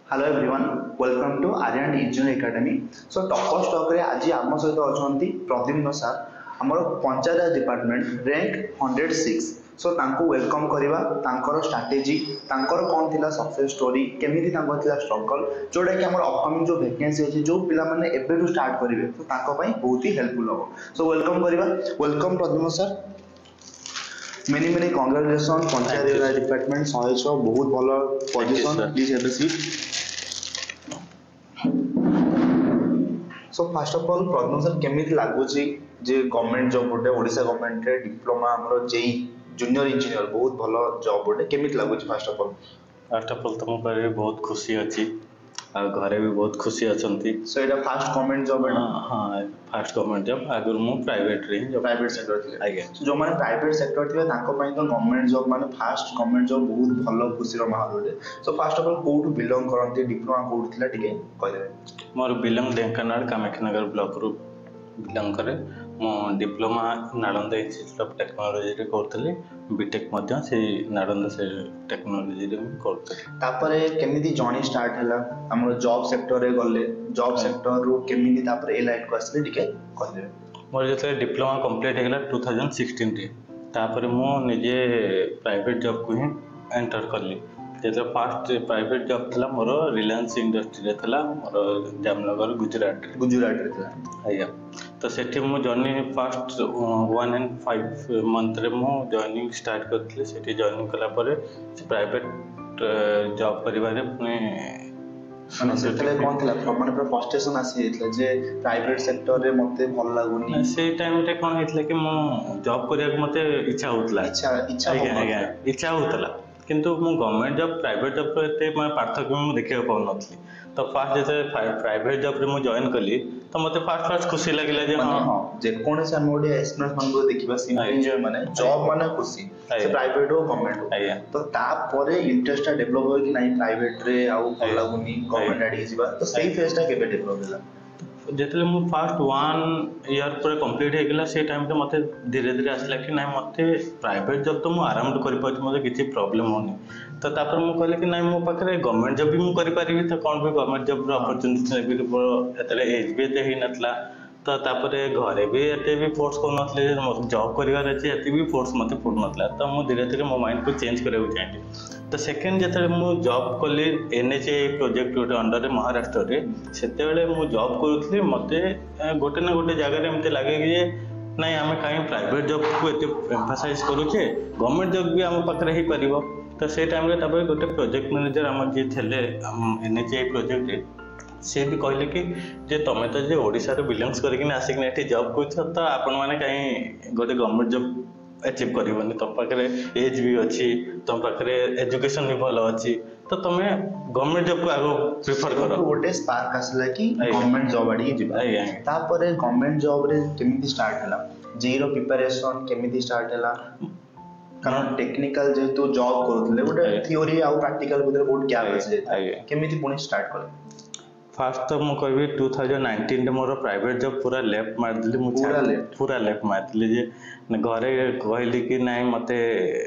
Hello everyone welcome to Aryan engineering academy. So toppers talk रे आज आम सहित अच्छा प्रद्युम्न सर आमर पंचायत डिपार्टमेंट रैंक 106। सो तांको वेलकम करवा तांकर स्ट्रैटेजी तांकर कौन थिला सक्सेस स्टोरी केमिति तांको थिला स्ट्रगल जोटा कि हमर अपकमिंग जो वैकेंसी अछि जो पिला माने एबेटू स्टार्ट करिवे तो तांको पई बहुत ही हेल्पफुल हो। सो वेलकम करवा welcome Pradyumna sir. Many congratulation panchayat department 106 बहुत भलो position please have a seat. So first of all Pradyumna sir केमिति लागुची जे गवर्नमेंट जॉब गोटे ओडिशा गवर्नमेंट रे डिप्लोमा हमरो जेई जूनियर इंजीनियर बहुत भलो जॉब गोटे केमिति लागुची फर्स्ट ऑफ ऑल तो मुझे बहुत खुशी अच्छी घरे भी बहुत खुशी अच्छी। सो एटा फर्स्ट गवर्नमेंट जॉब है। हाँ फर्स्ट गवर्नमेंट जॉब आगुर मु प्राइवेट रे प्राइवेट सेक्टर थिले आज्ञा। सो जो माने प्राइवेट सेक्टर थिले तांको पई तो गवर्नमेंट जॉब माने फर्स्ट गवर्नमेंट जॉब बहुत भलो खुशी रो माहौल होले। सो फर्स्ट ऑफ ऑल कोठु बिलोंग करंती डिप्लोमा कोठु थिला टिके कहि देबे। मोर बिलोंग ढेंकानाल कामाख्यानगर ब्लॉक रू बिलोंग करे। मो diploma Nalanda institute of technology रे करथले बीटेक मध्य से नालंदा से टेक्नोलॉजी रे करथले। तापरे केमिति जर्नी स्टार्ट हला हमर जॉब सेक्टर रे गले जॉब सेक्टर रू केमिति तापरे ए लाइट को आसले टिके कहि देबे। मोर जते डिप्लोमा कंप्लीट हेगला 2016 रे तापरे मो निजे प्राइवेट जॉब को ही एंटर करली। जैसे फर्स्ट प्राइवेट जॉब थला मोर रिलायंस इंडस्ट्री रे थला मोर जामनगर गुजरात रे थला आया। तो सेठी मु जर्नी फर्स्ट 1.5 मंथ रे मु जॉइनिंग स्टार्ट करथले। सेठी जॉइनिंग कला परे प्राइवेट जॉब परिवार पुने माने सेतले कोन थला माने पूरा फ्रस्ट्रेशन आसी हेतला जे प्राइवेट सेक्टर रे मते भल लागुनी। से टाइम रे कोन हेतला कि मु जॉब करिया को मते इच्छा होतला इच्छा होतला किंतु मु गवर्नमेंट जॉब प्राइवेट जॉब रो एते मैं पार्थक्य मु देखिया पाउ नथली। तो फर्स्ट जैसे प्राइवेट जॉब रे मु जॉइन कली तो मते फर्स्ट खुशी लागिला जे हां जे कोन से मोडे एक्सपीरियंस मन को देखिबा सिंपली जे माने जॉब माने खुशी से प्राइवेट हो गवर्नमेंट हो तो ता परे इंटरेस्ट डेवलप हो कि नहीं प्राइवेट रे आउ भल लागुनी गवर्नमेंट आडी जिबा तो सही फेज ता केबे डेवलप होला। जेतले मु फर्स्ट 1 ईयर पूरा कंप्लीट हेगला से टाइम तो मते धीरे धीरे आसला कि नहीं मते प्राइवेट जॉब तो मु आराम से करि पाछ मते किछि प्रॉब्लम होनी। तो तापर मु कहले कि नहीं मो पाखरे गवर्नमेंट जॉब भी मु करि पारिबी तो कोन भी गवर्नमेंट जॉब रो अपॉर्चुनिटी भी एतले एज भी ते ही नथला। तो तापरे घरे भी एते भी फोर्स को नथले जॉब करिवार अछि एते भी फोर्स मते फोड़ नथला। तो मु धीरे धीरे मो माइंड को चेंज करे चाहती। तो सेकेंड जेते मु जॉब कली एनएचए प्रोजेक्ट गोटे अंडर महाराष्ट्र रे सेते बेले मु जॉब करूथली मते गोटे ना गोटे जगह रे मते लागे कि नहीं आमे काई प्राइवेट जॉब को एते एम्फसाइज करूछे गवर्नमेंट जॉब भी हम पाखरे ही परिबो। तो से टाइम रे तबे गोटे प्रोजेक्ट मैनेजर हम जे थेले एनएचए प्रोजेक्ट रे से भी कहले कि जे तमे तो जे ओडिसा रे बिलोंग्स करके आसिक एठी जॉब करछ तो आपण माने काई गोटे गवर्नमेंट जॉब अचीव करबनी तुम पाखे एज भी अच्छी तुम पाखे एजुकेशन भी भल अच्छी तो तुमे गवर्नमेंट जॉब को आगो प्रिफर करो। गोटे स्पार्क आसला कि गवर्नमेंट जॉब आडी जिबा तापरे गवर्नमेंट जॉब रे केमिति स्टार्ट हला जेई रो प्रिपरेशन केमिति स्टार्ट हला कारण टेक्निकल जेतु जॉब करूथले गोटे थ्योरी आ प्रैक्टिकल भीतर बहुत गैप अछि केमिति पुनी स्टार्ट कले। फास्ट तो मु कहबी 2019 रे मोर प्राइवेट जॉब पूरा लेफ्ट मार दिली मु पूरा लेफ्ट मार दिली जे घरे कहली कि नहीं मते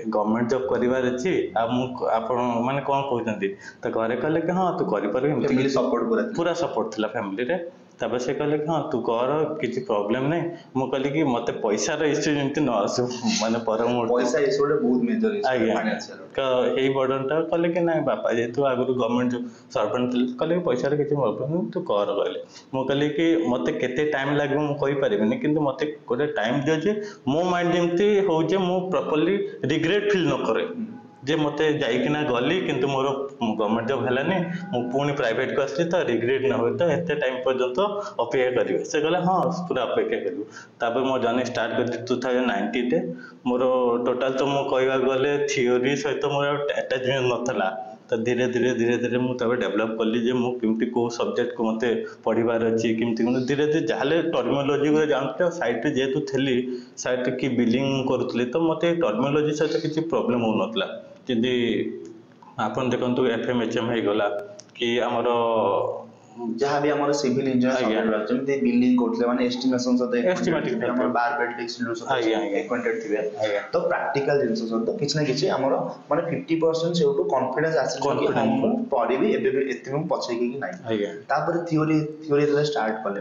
गवर्नमेंट जॉब करिवार अछि आ मु आपण माने कोन कहउतंती तो घरे कहले कि हां तू करि परबी फैमिली सपोर्ट पूरा सपोर्ट थिला फैमिली रे। तब से कहले कि हां तू कर किछि प्रॉब्लम नहीं मु कहली कि मते पैसा रे इश्यू जंती न आसु माने परमोट पैसा इश्यू रे बहुत मेजर इश्यू फाइनेंशियल का एई बर्डन ता कहले कि नहीं बापा जे तू आगु गवर्नमेंट जॉब सर्वेंट कहले पैसा रे किछि प्रॉब्लम तू कर कहले। मु कहली कि मते केते टाइम लागबो मु कहि परिबिनी किंतु मते कोटे टाइम दियो जे मो माइंड जेमती हो जे मु प्रॉपर्ली रिग्रेट फील न करे जे मते जाइकिना गली किंतु मोर गवर्नमेंट जॉब हेलानी मु पुनी प्राइवेट को आसली तो रिग्रेट न हो तो एते टाइम पर्यंत अपेक्षा करिवे से कहले हां पूरा अपेक्षा करियो। तापर मो जर्नी स्टार्ट करती 2019 रे मोर टोटल तो मु कहबा गले थ्योरी सहित मोर अटैचमेंट नथला। तो धीरे धीरे मु तबे डेवलप करली जे मु किमती को सब्जेक्ट को मते पढिबार अछि किमती धीरे धीरे जाले टर्मिनोलॉजी को जानते साइट रे जेतु थेली साइट की बिलिंग करथले तो मते टर्मिनोलॉजी सहित किछि प्रॉब्लम हो नथला। जदि आपन देखंतु एफएमएचएम हे गला कि हमरो जहाँ भी हमारे सिविल इंजीनियर आज्ञा। सब्जेक्ट रहते जमते बिल्डिंग करथले माने एस्टिमेशन सते Estimating हमर बार बेल्टिक सॉल्यूशन आज्ञा, आज्ञा। एक्वांटेड थिबे आज्ञा। तो प्रैक्टिकल जिंस सतो किछ ना किछ हमर माने 50% सेउटू कॉन्फिडेंस आसी कि Confidence हम पढिबी एबे एते हम पछेकी कि नाही आज्ञा। तापर थ्योरी रे स्टार्ट कले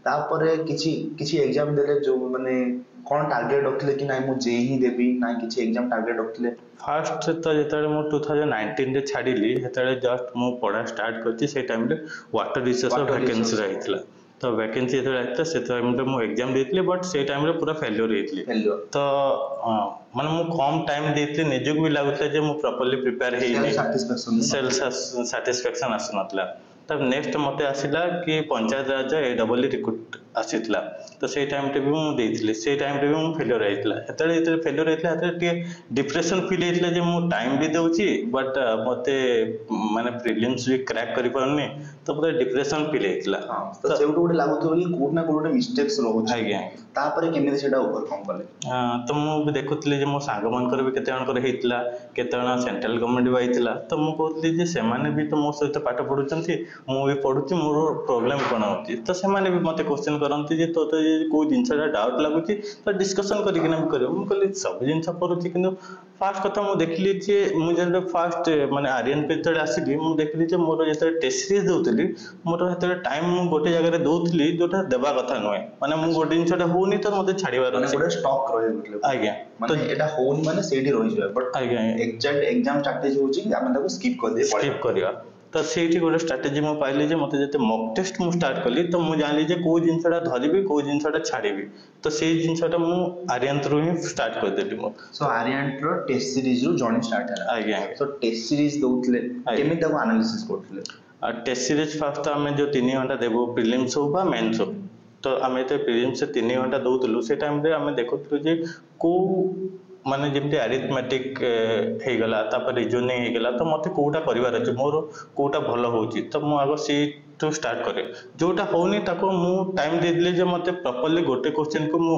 तापर किछि एग्जाम देले जो माने कोन टारगेट रखले कि नाही मु जेई देबी नाही किछि एग्जाम टारगेट रखले फास्ट तो जेतले मु 2019 रे छाडिली हेतले जस्ट मु पढा स्टार्ट करछि से टाइम रे water resource Water vacancy resource। रहितला तो वैकेंसी जेतले आइतला से टाइम रे मु एग्जाम देतले बट से टाइम रे पूरा फेल्योर हेतली फेल्योर तो माने मु कम टाइम देतले निजक भी लागुतला जे मु प्रॉपर्ली प्रिपेयर हेइनी सेटिस्फैक्शन सेल्फ सैटिस्फैक्शन आसनतला तब नेक्स्ट मते आसिला कि पंचायत राज एडब्ल्यू रिक्रूट आसीतला तो से टाइम रे भी मु देइतली से टाइम रे भी मु फेल्योर आइतला हेतले फेल्योर आइतला हेतले टे डिप्रेशन फील आइतला जे मु टाइम भी देउची बट मते माने प्रीलिम्स भी क्रैक करि परनी तो मते डिप्रेशन फील आइतला हां तो सेउटू गोटे लागुतो कि कोड ना कोड मिस्टेक्स रहउछ आज्ञा तापर केमिति सेटा ओवरकम कले तो मु भी देखुतली जे मो सांग मानकर भी केते जण कर हेतला केते जण सेंट्रल गवर्नमेंट भी आइतला तो मु कहतली जे से माने भी तो मो सहित पाठ पढुचंती मु भी पढुची मोर प्रॉब्लम कोन होती तो से माने भी मते क्वेश्चन करंती जे तो को जिंसटा डाउट लागुची तो डिस्कशन करि कि ना करियो मु कहली सब जिंस पढुची किंतु फास्ट कथा मु देखली जे मु जे फास्ट माने आर्यन पे तळे आसीली मु देखली जे मोर जेते टेस्ट सीरीज दउतली मोर हेते टाइम मु गोटे जगह रे दउतली जोटा देबा कथा नय माने मु गोटे जिंसटा होनी तो मते छाड़ीबार माने गोटे स्टॉक रहे मतलब आज्ञा माने एटा होनी माने सेठी रहि जाय बट आज्ञा एग्जैक्ट एग्जाम स्ट्रेटजी होची कि आपण ताको स्किप कर दे स्किप करिया तो सेठी गोटे स्ट्रेटजी मु पाइली जे मते जते मॉक टेस्ट मु स्टार्ट कली तो मु जानली जे को जिंसटा धरिबी को जिंसटा छाड़ीबी तो से जिंसटा मु आर्यंत रो ही स्टार्ट कर देली मु सो आर्यंत रो टेस्ट सीरीज रो जर्नी स्टार्ट है आज्ञा सो टेस्ट सीरीज दउतले केमि ताको एनालिसिस करथले टेस्ट सीरीज फास्ट आमे जो 3 घंटा देबो प्रीलिम्स हो बा मेंस हो तो आमे तो प्रीलिम्स से 3 घंटा दउतलु से टाइम रे आमे देखुतलु जे को माने जेमती अरिथमेटिक हे गला तापर रीजनिंग हे गला तो मते कोटा परिवार अछि मोर कोटा भलो होची तो मु आगो सी तो स्टार्ट करे जोटा होनी ताको मु टाइम दे दिले जे मते प्रॉपर्ली गोटे क्वेश्चन को मु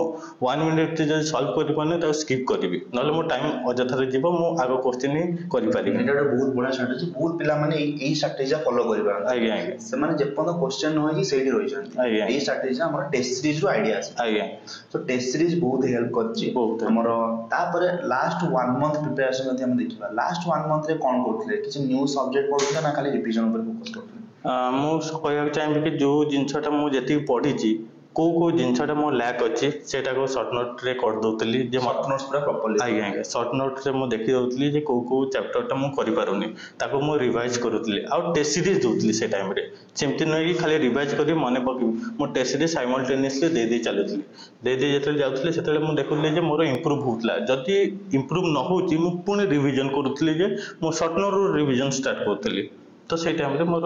1 मिनिट जे सॉल्व करि पने ता स्किप करबी नले मो टाइम अजथरे जीवो मु आगो क्वेश्चन ही करि परिबी एटा बहुत बड़ा स्ट्रेटजी बहुत पिला माने एई स्ट्रेटजी फॉलो करिबा आज्ञा आज्ञा से माने जेपन क्वेश्चन होय कि सेठी रहि जंती आज्ञा एई स्ट्रेटजी हमर टेस्ट सीरीज रो आईडिया अछि आज्ञा तो टेस्ट सीरीज बहुत हेल्प करछि बहुत हमर तापर लास्ट 1 मंथ प्रिपरेशन मध्ये हम देखिबा लास्ट 1 मंथ रे कोन करथले किछ न्यू सब्जेक्ट पढुथले ना खाली रिवीजन पर फोकस करथले मु कहया चाहिए कि जो जिनसटा मु जति पढिची को जिनसटा मो लैक अछि सेटा को शॉर्ट नोट रे कर दोतली जे शॉर्ट नोट्स पूरा प्रॉपर्ली आज्ञा आज्ञा शॉर्ट नोट रे मु देखि दोतली जे को चैप्टर टा मु करि पारुनी ताको मु रिवाइज करूतली आ टेस्ट सीरीज दोतली से टाइम रे सेमति नै कि खाली रिवाइज करी मने पकि मु टेस्ट सीरीज साइमल्टेनियसली दे चलुतली दे जेतले जाउतली सेतले मु देखुतली जे मोर इंप्रूव होतला जति इंप्रूव न होची मु पुनी रिवीजन करूतली जे मु शॉर्ट नोट रो रिवीजन स्टार्ट करतली तो से टाइम रे मोर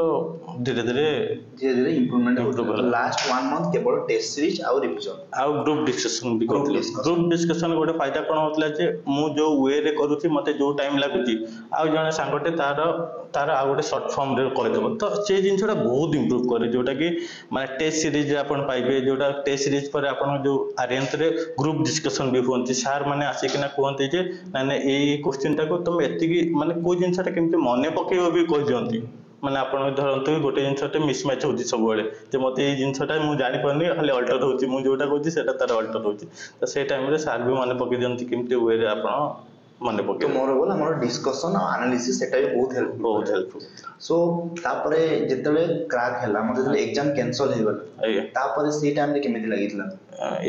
धीरे धीरे इंप्रूवमेंट हो लास्ट 1 मंथ केवल टेस्ट सीरीज आ रिवीजन आ ग्रुप डिस्कशन भी करथले ग्रुप डिस्कशन गोटे फायदा कोन होतला जे मु जो वे रे करूची मते जो टाइम लागुची आ जने सांगटे तार आ गोटे शॉर्ट फॉर्म रे कर देबो तो से जिंसटा बहुत इंप्रूव करे जोटा कि माने टेस्ट सीरीज रे आपण पाइबे जोटा टेस्ट सीरीज पर आपण जो आर्यंत रे ग्रुप डिस्कशन भी होंती सर माने आसे कि ना कहंती जे माने ए क्वेश्चन टा को तुम एति कि माने को जिंसटा केमते मने पकेबो भी कह दियंती माने आपण धरंतु गोटे जिंसटे मिसमैच होची सब बेले जे मते ए जिंसटा मु जानि परनी खाली अल्टर होची मु जोटा कहूची सेटा तार अल्टर होची तो से टाइम रे सर भी माने पके दियंती केमते वे रे आपण माने पके तो मोर बोल हमर डिस्कशन और एनालिसिस सेटा भी बहुत हेल्पफुल सो तापरे जेतले क्रैक हैला मते जेतले एग्जाम कैंसिल हे गला आज्ञा तापरे से टाइम रे केमिति लागितला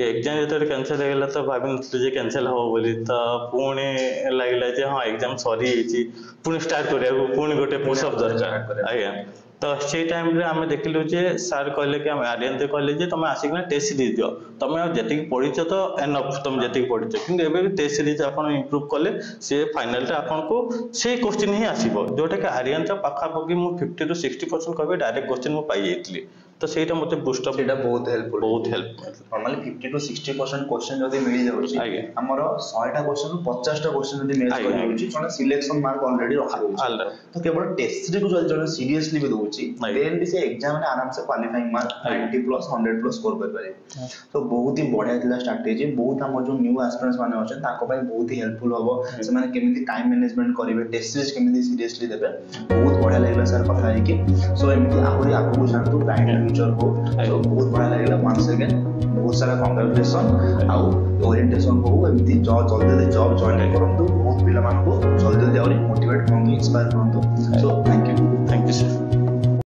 एग्जाम जेतले कैंसिल हे गला तो भाबि नथले जे कैंसिल हो बोली तो पुणे लागिला जे हां एग्जाम सॉरी हेची पुणे स्टार्ट करिया पुणे गोटे पुशअप दरकार आज्ञा तो से टाइम रे आमे देखिलु जे सर कहले कि हम आर्यन दे कहले जे तमे आसिकना टेस्ट सीरीज दियो तमे जति पढिछ तो एनफ तुम जति पढिछ किंतु एबे टेस्ट सीरीज आपण इंप्रूव करले से फाइनल रे आपण को से क्वेश्चन ही आसीबो जोटा कि आर्यन चा पाखा पकी मु 50 to 60% कहबे डायरेक्ट क्वेश्चन मु पाई जेतली तो ସେଇଟା ମୋତେ ବୁଷ୍ଟ ଅପ୍ ସେଇଟା ବହୁତ ହେଲ୍ପଫୁଲ ବହୁତ ହେଲ୍ପ ନର୍ମାଲି 50 to 60% କ୍ୱେଶ୍ଚନ ଯଦି ମିଳିଯାଉଛି ଆଜ୍ଞା ଆମର 100ଟା କ୍ୱେଶ୍ଚନ 50ଟା କ୍ୱେଶ୍ଚନ ଯଦି ମ୍ୟାଚ୍ ଆଜ୍ଞା, କରିଯାଉଛି ଜଣେ ସିଲେକ୍ସନ ମାର୍କ ଅଲରେଡି ରଖାଯାଉଛି ଆଲରା ତ କେବଳ ଟେଷ୍ଟ ସିରିଜକୁ ଯଦି ଜଣେ ସିରିୟସଲି ବି ଦଉଛି ଆଜ୍ଞା। ଦେନ୍ ବି ସେ ଏକ୍ସାମରେ ଆରାମସେ କ୍ୱାଲିଫାଇଂ ମାର୍କ ଆଜ୍ଞା। 90 ପ୍ଲସ୍ 100 ପ୍ଲସ୍ ସ୍କୋର କରିପାରିବେ ତ ବହୁତ ହି ବଢିଆ ଥିଲା ଷ୍ଟ୍ରାଟେଜି ବହୁତ ଆମର ଯୋଉ ନ୍ୟୁ ଆସ୍ପିରାଣ୍ଟସ୍ ମାନେ ଅଛନ୍ତି ତାଙ୍କ ପାଇଁ ବହୁତ ହି ହେଲ୍ପଫୁଲ ହବ ସେମାନେ କେମିତି ଟାଇମ ମ୍ୟାନେଜମେଣ୍ଟ କରିବେ ଟେଷ୍ଟ ସିରିଜ କେମିତି ସିରିୟସଲି ଦେବେ ବହୁତ ବଢିଆ ଲାଗିଲା ସାର୍ କଥା ହେଇକି ସୋ ଏମିତି ଆହୁରି ଆଗକୁ ଯାଆନ୍ତୁ ବ୍ରାଇଟ୍ ଫ୍ୟୁଚର ହଉ ସୋ ବହୁତ ବଢିଆ ଲାଗିଲା ୱାନ୍ସ ଅଗେନ୍ ବହୁତ ସାରା କଂଗ୍ରାଚୁଲେସନ ଆଉ ଓରିଏଣ୍ଟେସନ ହଉ ଏମିତି ଜଲ୍ଦି ଜଲ୍ଦି ଜବ୍ ଜଏନ୍ କରନ୍ତୁ ବହୁତ ପିଲାମାନଙ୍କୁ ଜଲ୍ଦି ଜଲ୍ଦି ଆହୁରି ମୋଟିଭେଟ୍ କରନ୍ତୁ ଇନ୍ସପାୟାର କରନ୍ତୁ ସୋ